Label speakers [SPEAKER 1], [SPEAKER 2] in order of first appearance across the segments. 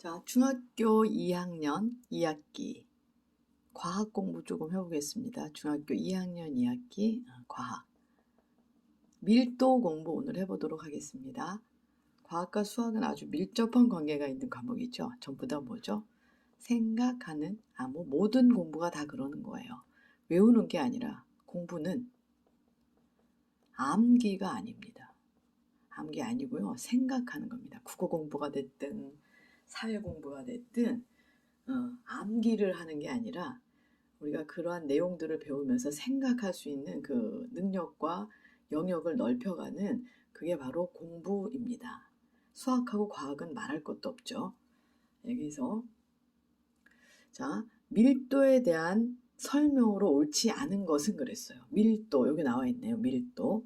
[SPEAKER 1] 자, 중학교 2학년 2학기 과학 공부 조금 해보겠습니다. 중학교 2학년 2학기 과학 밀도 공부 오늘 해보도록 하겠습니다. 과학과 수학은 아주 밀접한 관계가 있는 과목이죠. 전부 다 뭐죠? 생각하는 모든 공부가 다 그러는 거예요. 외우는 게 아니라 공부는 암기가 아닙니다. 암기 아니고요. 생각하는 겁니다. 국어 공부가 됐든 사회 공부가 됐든 암기를 하는 게 아니라 우리가 그러한 내용들을 배우면서 생각할 수 있는 그 능력과 영역을 넓혀가는 그게 바로 공부입니다. 수학하고 과학은 말할 것도 없죠. 여기서 자, 밀도에 대한 설명으로 옳지 않은 것은 그랬어요. 밀도, 여기 나와 있네요. 밀도.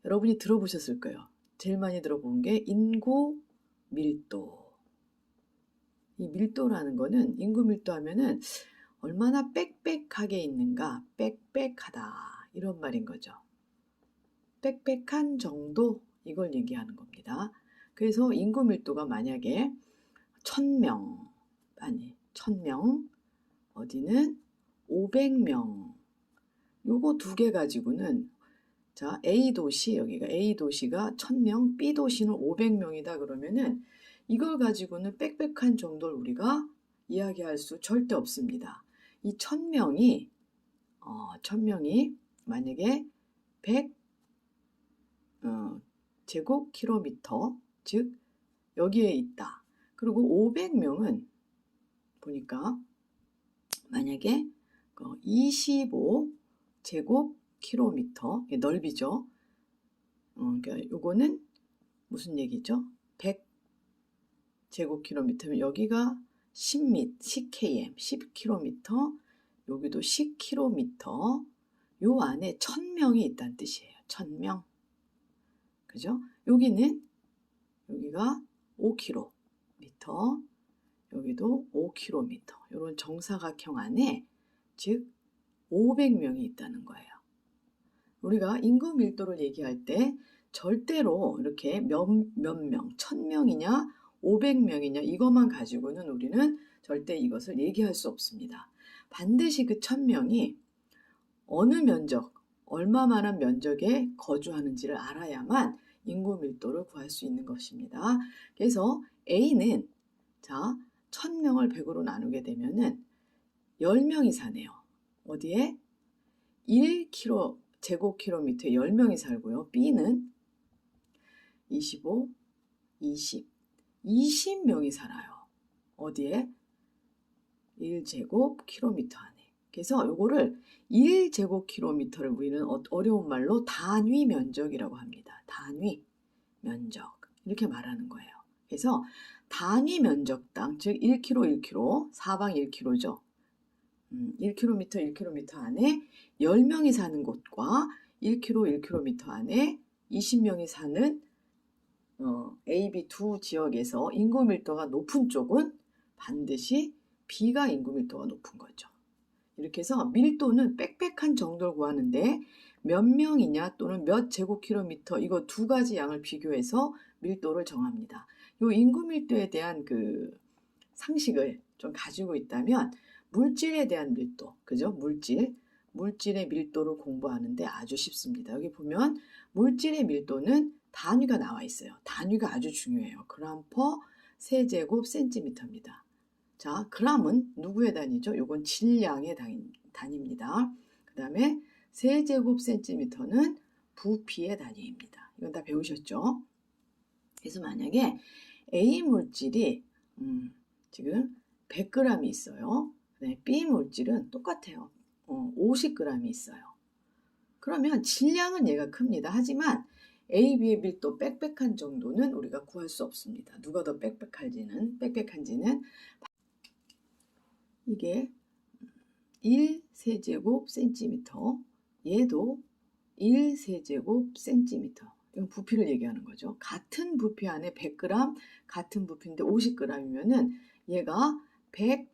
[SPEAKER 1] 여러분이 들어보셨을 거예요. 제일 많이 들어본 게 인구 밀도. 이 밀도라는 거는 인구 밀도 하면은 얼마나 빽빽하게 있는가, 빽빽하다 이런 말인 거죠. 빽빽한 정도 이걸 얘기하는 겁니다. 그래서 인구 밀도가 만약에 1000명 어디는 500명 요거 두 개 가지고는 자 A도시 여기가 A도시가 1000명 B도시는 500명이다 그러면은 이걸 가지고는 빽빽한 정도를 우리가 이야기할 수 절대 없습니다. 이 1000명이 만약에 100 제곱킬로미터 즉 여기에 있다. 그리고 500명은 보니까 만약에 25 제곱킬로미터 넓이죠. 그러니까 요거는 무슨 얘기죠? 100 제곱킬로미터면 여기가 10km, 10km, 여기도 10km, 요 안에 1000명이 있다는 뜻이에요. 1000명. 그죠? 여기가 5km, 여기도 5km. 이런 정사각형 안에 즉 500명이 있다는 거예요. 우리가 인구 밀도를 얘기할 때 절대로 이렇게 몇 명, 1000명이냐 500명이냐 이것만 가지고는 우리는 절대 이것을 얘기할 수 없습니다. 반드시 그 1000명이 어느 면적, 얼마만한 면적에 거주하는지를 알아야만 인구 밀도를 구할 수 있는 것입니다. 그래서 A는 자 1000명을 100으로 나누게 되면은 10명이 사네요. 어디에? 1km 제곱킬로미터에 10명이 살고요. B는 25, 20명이 살아요. 어디에? 1제곱킬로미터 안에. 그래서 요거를 1제곱킬로미터를 우리는 어려운 말로 단위 면적이라고 합니다. 단위 면적 이렇게 말하는 거예요. 그래서 단위 면적당 즉 1km, 사방 1km죠. 1km, 1km 안에 10명이 사는 곳과 1km, 1km 안에 20명이 사는 A, B 두 지역에서 인구 밀도가 높은 쪽은 반드시 B가 인구 밀도가 높은 거죠. 이렇게 해서 밀도는 빽빽한 정도를 구하는데 몇 명이냐 또는 몇 제곱킬로미터 이거 두 가지 양을 비교해서 밀도를 정합니다. 이 인구 밀도에 대한 그 상식을 좀 가지고 있다면 물질에 대한 밀도, 그죠? 물질의 밀도를 공부하는데 아주 쉽습니다. 여기 보면 물질의 밀도는 단위가 나와 있어요. 단위가 아주 중요해요. 그램 퍼 세제곱 센티미터입니다. 자, 그램은 누구의 단위죠? 요건 질량의 단위입니다. 그 다음에 세제곱 센티미터는 부피의 단위입니다. 이건 다 배우셨죠? 그래서 만약에 A 물질이 지금 100g이 있어요. 네, B 물질은 똑같아요. 50g이 있어요. 그러면 질량은 얘가 큽니다. 하지만 A, B의 밀도 빽빽한 정도는 우리가 구할 수 없습니다. 누가 더 빽빽한지는 이게 1세제곱 센티미터, 얘도 1세제곱 센티미터. 이건 부피를 얘기하는 거죠. 같은 부피 안에 100g, 같은 부피인데 50g이면은 얘가 100g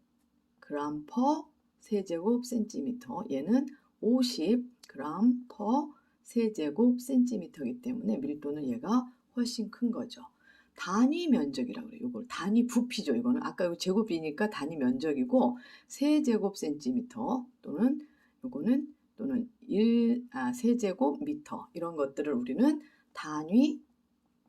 [SPEAKER 1] per 세제곱 센티미터, 얘는 50g per 세제곱 센티미터이기 때문에 밀도는 얘가 훨씬 큰 거죠. 단위 면적이라고 그래요. 이걸 단위 부피죠. 이거는 아까 이거 제곱이니까 단위 면적이고 세제곱센티미터 또는 요거는 또는 세제곱미터 이런 것들을 우리는 단위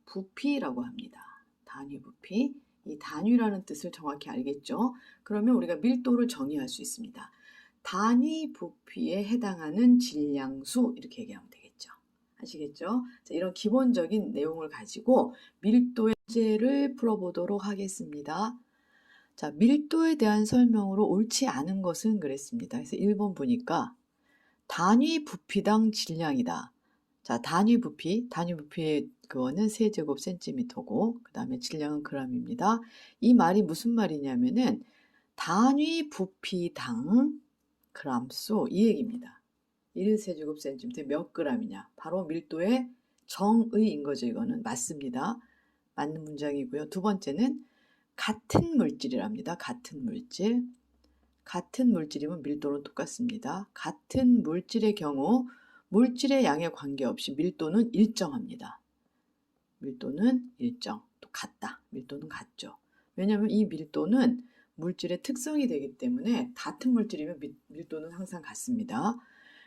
[SPEAKER 1] 부피라고 합니다. 단위 부피. 이 단위라는 뜻을 정확히 알겠죠? 그러면 우리가 밀도를 정의할 수 있습니다. 단위 부피에 해당하는 질량수 이렇게 얘기하면 되겠죠. 아시겠죠? 자, 이런 기본적인 내용을 가지고 밀도의 문제를 풀어보도록 하겠습니다. 자, 밀도에 대한 설명으로 옳지 않은 것은 그랬습니다. 그래서 1번 보니까 단위 부피당 질량이다. 자, 단위 부피의 그거는 세제곱센티미터고 그 다음에 질량은 g입니다. 이 말이 무슨 말이냐면은 단위 부피당 g수 이 얘기입니다. 1세제곱센티미터에 몇 g이냐. 바로 밀도의 정의인 거죠. 이거는 맞습니다. 맞는 문장이고요. 두 번째는 같은 물질이랍니다. 같은 물질. 같은 물질이면 밀도는 똑같습니다. 같은 물질의 경우 물질의 양에 관계없이 밀도는 일정합니다. 밀도는 일정, 또 같다. 밀도는 같죠. 왜냐하면 이 밀도는 물질의 특성이 되기 때문에 같은 물질이면 밀도는 항상 같습니다.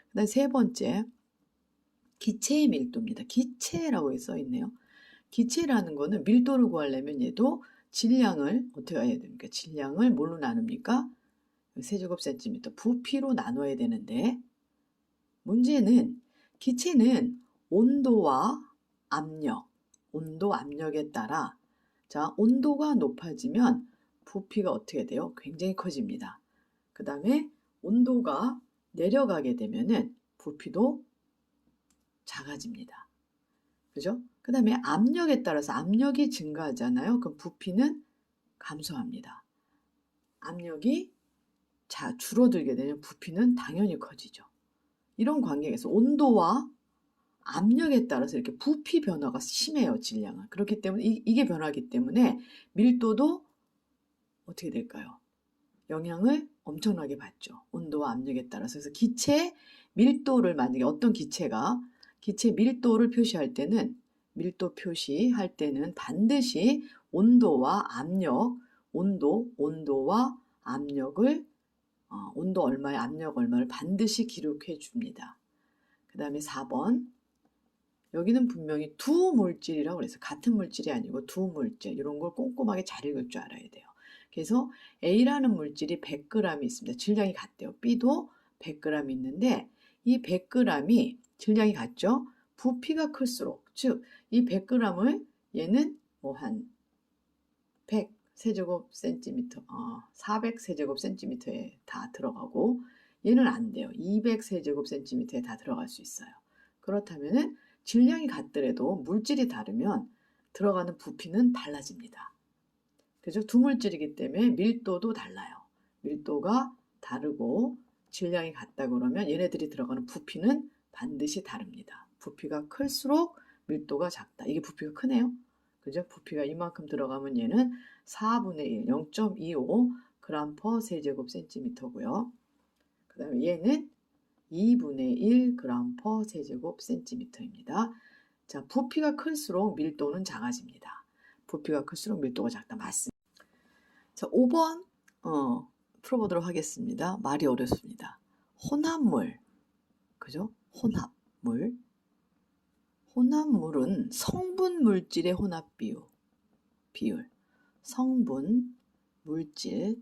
[SPEAKER 1] 그 다음 세 번째, 기체의 밀도입니다. 기체라고 써 있네요. 기체라는 거는 밀도를 구하려면 얘도 질량을 어떻게 해야 됩니까? 질량을 뭘로 나눕니까? 세제곱센티미터 부피로 나눠야 되는데 문제는 기체는 온도와 압력, 온도 압력에 따라 자 온도가 높아지면 부피가 어떻게 돼요? 굉장히 커집니다. 그 다음에 온도가 내려가게 되면은 부피도 작아집니다. 그죠? 그 다음에 압력에 따라서 압력이 증가하잖아요. 그럼 부피는 감소합니다. 압력이 줄어들게 되면 부피는 당연히 커지죠. 이런 관계에서 온도와 압력에 따라서 이렇게 부피 변화가 심해요. 질량은. 그렇기 때문에 이게 변하기 때문에 밀도도 어떻게 될까요? 영향을 엄청나게 받죠. 온도와 압력에 따라서. 그래서 기체 밀도를 만약에 어떤 기체 밀도를 표시할 때는 밀도 표시할 때는 반드시 온도와 압력, 온도와 압력을 온도 얼마에 압력 얼마를 반드시 기록해 줍니다. 그 다음에 4번 여기는 분명히 두 물질이라고 그래서 같은 물질이 아니고 두 물질 이런 걸 꼼꼼하게 잘 읽을 줄 알아야 돼요. 그래서 A라는 물질이 100g이 있습니다. 질량이 같대요. B도 100g 있는데 이 100g이 질량이 같죠? 부피가 클수록 즉 이 100g을 얘는 뭐 한 100 세제곱센티미터, 400 세제곱센티미터에 다 들어가고 얘는 안 돼요. 200 세제곱센티미터에 다 들어갈 수 있어요. 그렇다면은 질량이 같더라도 물질이 다르면 들어가는 부피는 달라집니다. 그죠? 두 물질이기 때문에 밀도도 달라요. 밀도가 다르고 질량이 같다 그러면 얘네들이 들어가는 부피는 반드시 다릅니다. 부피가 클수록 밀도가 작다. 이게 부피가 크네요. 그죠? 부피가 이만큼 들어가면 얘는 4분의 1, 0.25 g per 세제곱센티미터고요. 그 다음에 얘는 2분의 1 g per 세제곱센티미터입니다. 자, 부피가 클수록 밀도는 작아집니다. 부피가 클수록 밀도가 작다. 맞습니다. 자, 5번 풀어보도록 하겠습니다. 말이 어렵습니다. 혼합물, 그죠? 혼합물. 혼합물은 성분 물질의 혼합 비율, 성분 물질의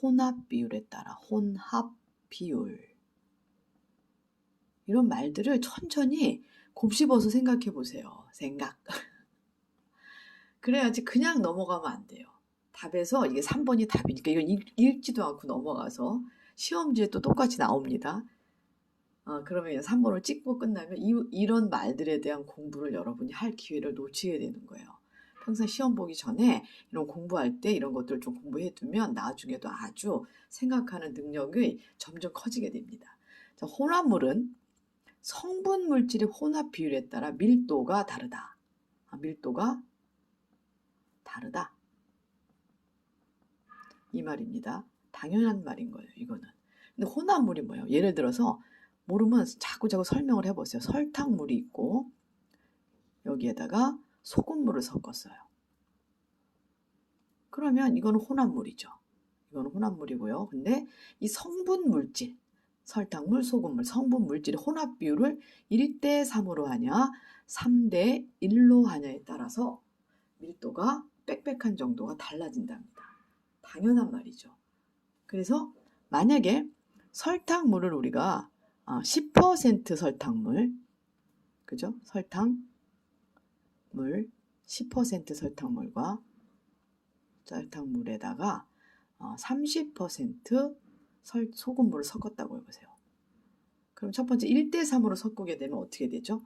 [SPEAKER 1] 혼합 비율에 따라 혼합 비율. 이런 말들을 천천히 곱씹어서 생각해 보세요. 생각. 그래야지 그냥 넘어가면 안 돼요. 답에서 이게 3번이 답이니까 이건 읽지도 않고 넘어가서 시험지에 또 똑같이 나옵니다. 그러면 3번을 찍고 끝나면 이런 말들에 대한 공부를 여러분이 할 기회를 놓치게 되는 거예요. 평생 시험 보기 전에 이런 공부할 때 이런 것들을 좀 공부해 두면 나중에도 아주 생각하는 능력이 점점 커지게 됩니다. 자, 혼합물은 성분 물질의 혼합 비율에 따라 밀도가 다르다. 밀도가 다르다. 이 말입니다. 당연한 말인 거예요. 이거는. 근데 혼합물이 뭐예요? 예를 들어서 모르면 자꾸 설명을 해보세요. 설탕물이 있고 여기에다가 소금물을 섞었어요. 그러면 이거는 혼합물이죠. 이거는 혼합물이고요. 근데 이 성분 물질, 설탕물, 소금물, 성분 물질의 혼합 비율을 1대 3으로 하냐, 3대 1로 하냐에 따라서 밀도가 빽빽한 정도가 달라진답니다. 당연한 말이죠. 그래서 만약에 설탕물을 우리가 10% 설탕물, 그죠? 설탕물 10% 설탕물에다가 30% 소금물을 섞었다고 해보세요. 그럼 첫 번째 1대 3으로 섞게 되면 어떻게 되죠?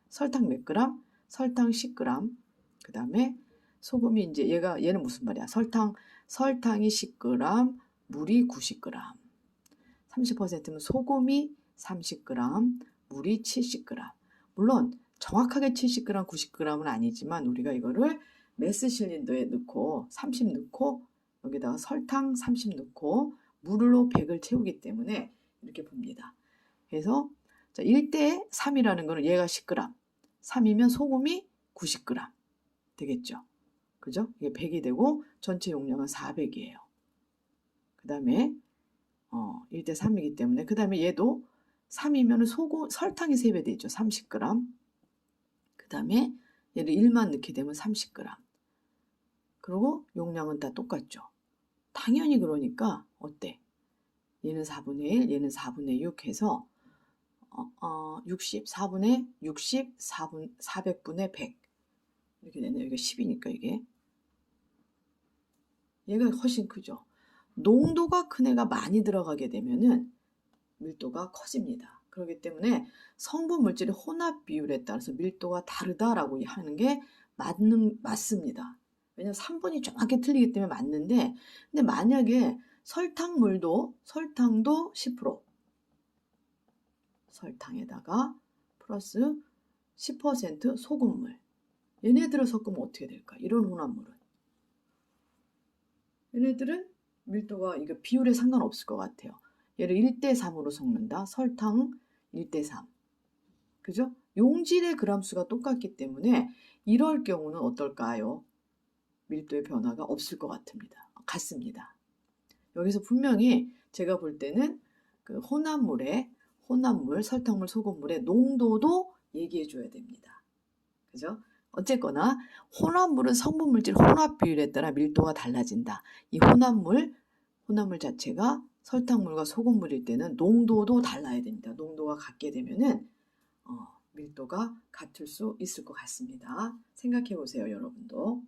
[SPEAKER 1] 설탕 몇 그램? 설탕 10g. 그 다음에 소금이 이제 얘는 무슨 말이야? 설탕이 10g, 물이 90g. 30%면 소금이 30g, 물이 70g. 물론 정확하게 70g, 90g은 아니지만 우리가 이거를 메스 실린더에 넣고 30 넣고 여기다가 설탕 30 넣고 물로 100을 채우기 때문에 이렇게 봅니다. 그래서 1대 3이라는 거는 얘가 10g, 3이면 소금이 90g 되겠죠. 그죠? 이게 100이 되고 전체 용량은 400이에요. 그 다음에 1대 3이기 때문에 그 다음에 얘도 3이면 설탕이 3배 되죠. 30g. 그 다음에 얘를 1만 넣게 되면 30g. 그리고 용량은 다 똑같죠. 당연히 그러니까 어때? 얘는 4분의 1, 얘는 4분의 6 해서 60, 4분의 60, 400분의 100 이렇게 되네요. 이게 10이니까 이게. 얘가 훨씬 크죠. 농도가 큰 애가 많이 들어가게 되면은 밀도가 커집니다. 그렇기 때문에 성분 물질의 혼합 비율에 따라서 밀도가 다르다라고 하는 게 맞습니다. 왜냐면 3분이 정확히 틀리기 때문에 맞는데, 근데 만약에 설탕도 10% 설탕에다가 플러스 10% 소금물 얘네들을 섞으면 어떻게 될까? 이런 혼합물은 얘네들은 밀도가 이거 비율에 상관없을 것 같아요. 얘를 1대 3으로 섞는다. 설탕 1대 3. 그죠? 용질의 그람수가 똑같기 때문에 이럴 경우는 어떨까요? 밀도의 변화가 없을 것 같습니다. 여기서 분명히 제가 볼 때는 그 혼합물, 설탕물, 소금물의 농도도 얘기해 줘야 됩니다. 그죠? 어쨌거나 혼합물은 성분 물질 혼합 비율에 따라 밀도가 달라진다. 이 혼합물 자체가 설탕물과 소금물일 때는 농도도 달라야 됩니다. 농도가 같게 되면은 밀도가 같을 수 있을 것 같습니다. 생각해 보세요, 여러분도.